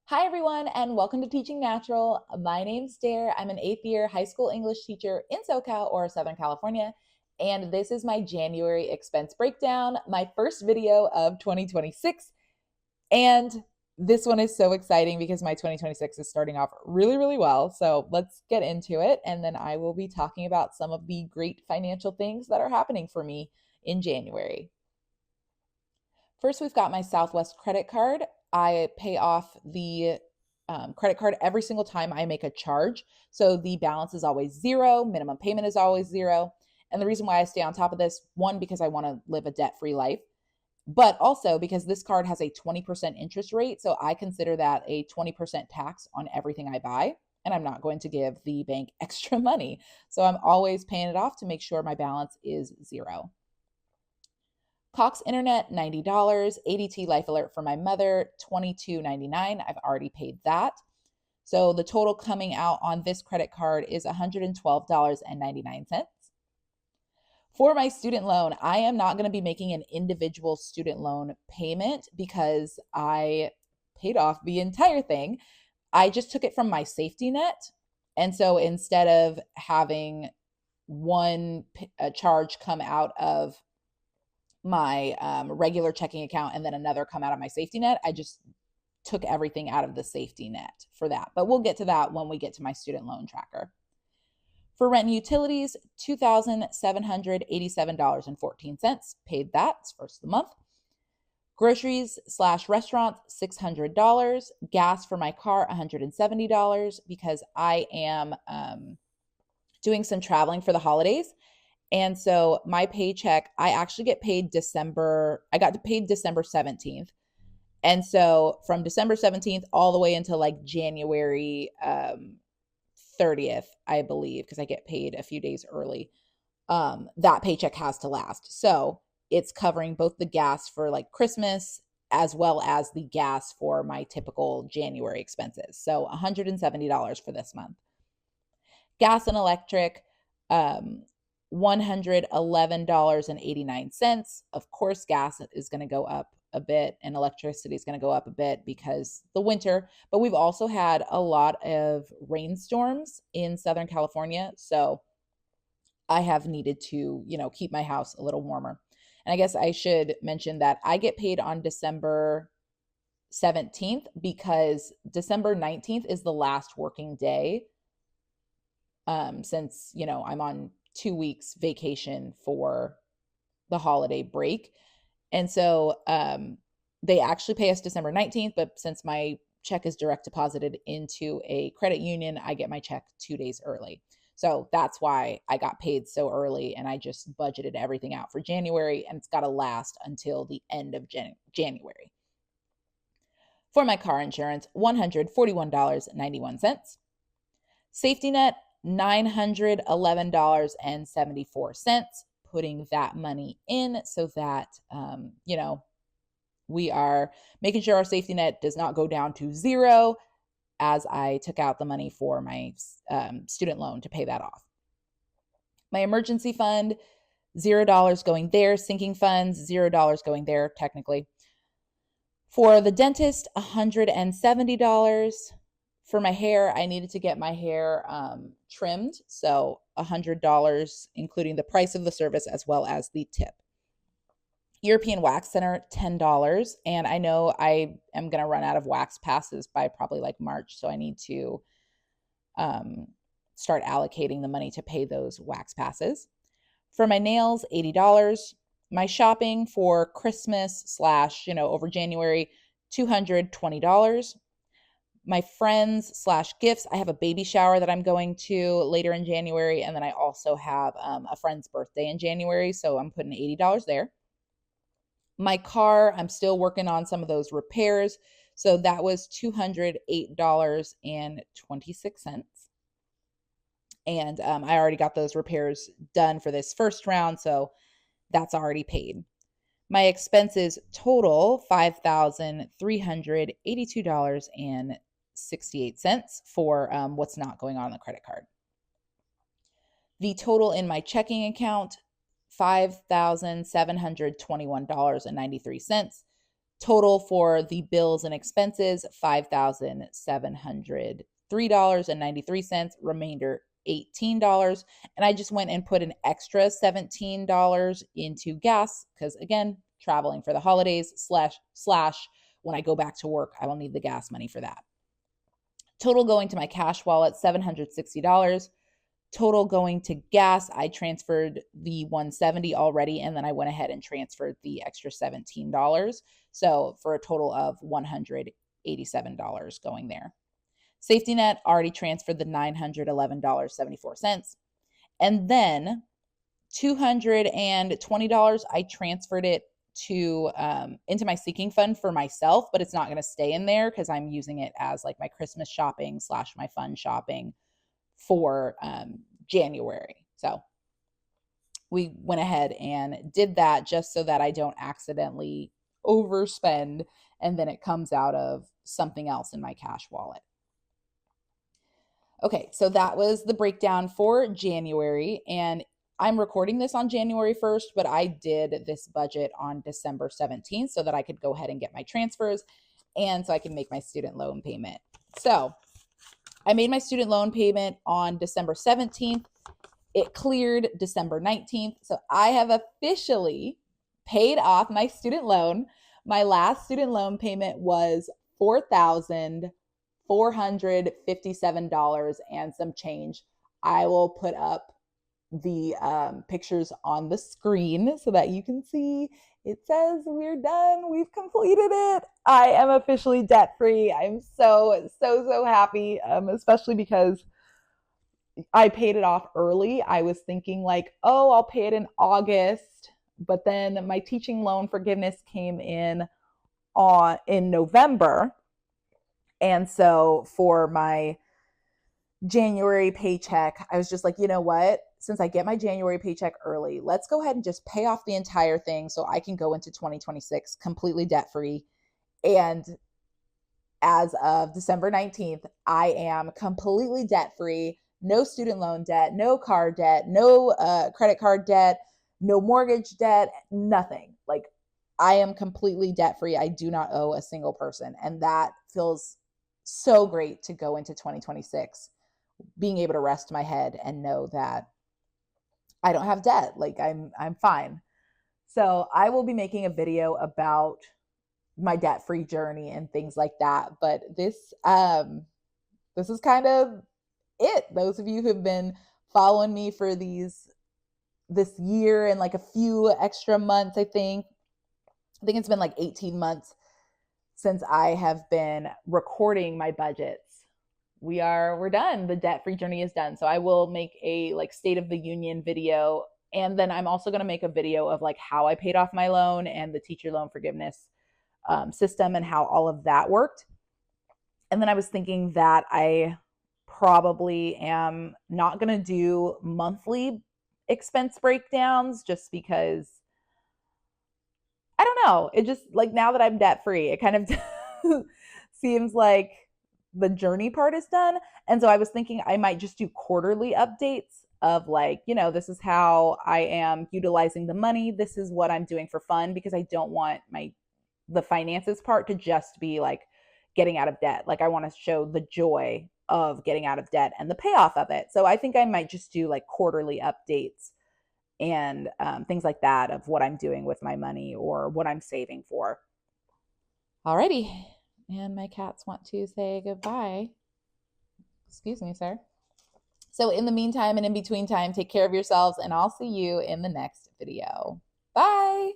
Hi, everyone, and welcome to Teaching Natural. My name's Dare. I'm an eighth year high school English teacher in SoCal or Southern California, and this is my January expense breakdown, my first video of 2026. And this one is so exciting because my 2026 is starting off really, really well. So let's get into it, and then I will be talking about some of the great financial things that are happening for me in January. First, we've got my Southwest credit card. I pay off the credit card every single time I make a charge. So the balance is always zero, minimum payment is always zero. And the reason why I stay on top of this, one, because I want to live a debt free life, but also because this card has a 20% interest rate. So I consider that a 20% tax on everything I buy. And I'm not going to give the bank extra money. So I'm always paying it off to make sure my balance is zero. Cox Internet, $90. ADT Life Alert for my mother, $22.99. I've already paid that. So the total coming out on this credit card is $112.99. For my student loan, I am not going to be making an individual student loan payment because I paid off the entire thing. I just took it from my safety net. And so instead of having one charge come out of my regular checking account and then another come out of my safety net, I just took everything out of the safety net for that. But we'll get to that when we get to my student loan tracker. For rent and utilities, $2,787.14. Paid that. It's first of the month. Groceries/restaurants, $600. Gas for my car, $170 because I am doing some traveling for the holidays. And so my paycheck, I actually get paid I got paid December 17th. And so from December 17th all the way until like January 30th, I believe, because I get paid a few days early, that paycheck has to last. So it's covering both the gas for like Christmas as well as the gas for my typical January expenses. So $170 for this month. Gas and electric, $111.89. Of course, gas is going to go up a bit and electricity is going to go up a bit because the winter, but we've also had a lot of rainstorms in Southern California. So I have needed to, keep my house a little warmer. And I guess I should mention that I get paid on December 17th because December 19th is the last working day. Since, I'm on 2 weeks vacation for the holiday break. And so they actually pay us December 19th, but since my check is direct deposited into a credit union, I get my check 2 days early. So that's why I got paid so early and I just budgeted everything out for January and it's got to last until the end of January. For my car insurance, $141.91. Safety net, $911.74, putting that money in so that, we are making sure our safety net does not go down to zero as I took out the money for my student loan to pay that off. My emergency fund, $0 going there. Sinking funds, $0 going there, technically. For the dentist, $170. For my hair, I needed to get my hair trimmed, so $100, including the price of the service as well as the tip. European Wax Center, $10. And I know I am going to run out of wax passes by probably like March, so I need to start allocating the money to pay those wax passes. For my nails, $80. My shopping for Christmas / over January, $220. My friends/gifts, I have a baby shower that I'm going to later in January. And then I also have a friend's birthday in January. So I'm putting $80 there. My car, I'm still working on some of those repairs. So that was $208.26. And I already got those repairs done for this first round. So that's already paid. My expenses total $5,382.68 for what's not going on the credit card. The total in my checking account, $5,721.93. Total for the bills and expenses, $5,703.93, remainder $18. And I just went and put an extra $17 into gas because, again, traveling for the holidays slash when I go back to work, I will need the gas money for that. Total going to my cash wallet, $760. Total going to gas, I transferred the $170 already, and then I went ahead and transferred the extra $17. So for a total of $187 going there. Safety net, already transferred the $911.74. And then $220, I transferred it to into my sinking fund for myself, but it's not going to stay in there because I'm using it as like my Christmas shopping / my fun shopping for January. So we went ahead and did that just so that I don't accidentally overspend and then it comes out of something else in my cash wallet. Okay, so that was the breakdown for January, and I'm recording this on January 1st, but I did this budget on December 17th so that I could go ahead and get my transfers and so I can make my student loan payment. So I made my student loan payment on December 17th. It cleared December 19th. So I have officially paid off my student loan. My last student loan payment was $4,457 and some change. I will put up the pictures on the screen so that you can see. It says we're done. We've completed it. I am officially debt free. I'm so happy, especially because I paid it off early. I was thinking like, oh, I'll pay it in August, but then my teaching loan forgiveness came in November. And so for my January paycheck, I was just like, you know what? Since I get my January paycheck early, let's go ahead and just pay off the entire thing so I can go into 2026 completely debt free. And as of December 19th, I am completely debt free. No student loan debt, no car debt, no credit card debt, no mortgage debt, nothing. Like I am completely debt free. I do not owe a single person. And that feels so great to go into 2026, being able to rest my head and know that I don't have debt. Like I'm fine. So I will be making a video about my debt-free journey and things like that. But this is kind of it. Those of you who've been following me for this year and like a few extra months, I think it's been like 18 months since I have been recording my budgets. We're done. The debt-free journey is done. So I will make a like State of the Union video. And then I'm also going to make a video of like how I paid off my loan and the teacher loan forgiveness system and how all of that worked. And then I was thinking that I probably am not going to do monthly expense breakdowns just because I don't know. It just like now that I'm debt free, it kind of seems like the journey part is done. And so I was thinking I might just do quarterly updates of like, this is how I am utilizing the money. This is what I'm doing for fun because I don't want the finances part to just be like getting out of debt. Like I want to show the joy of getting out of debt and the payoff of it. So I think I might just do like quarterly updates and things like that of what I'm doing with my money or what I'm saving for. Alrighty. And my cats want to say goodbye. Excuse me, sir. So in the meantime and in between time, take care of yourselves and I'll see you in the next video. Bye.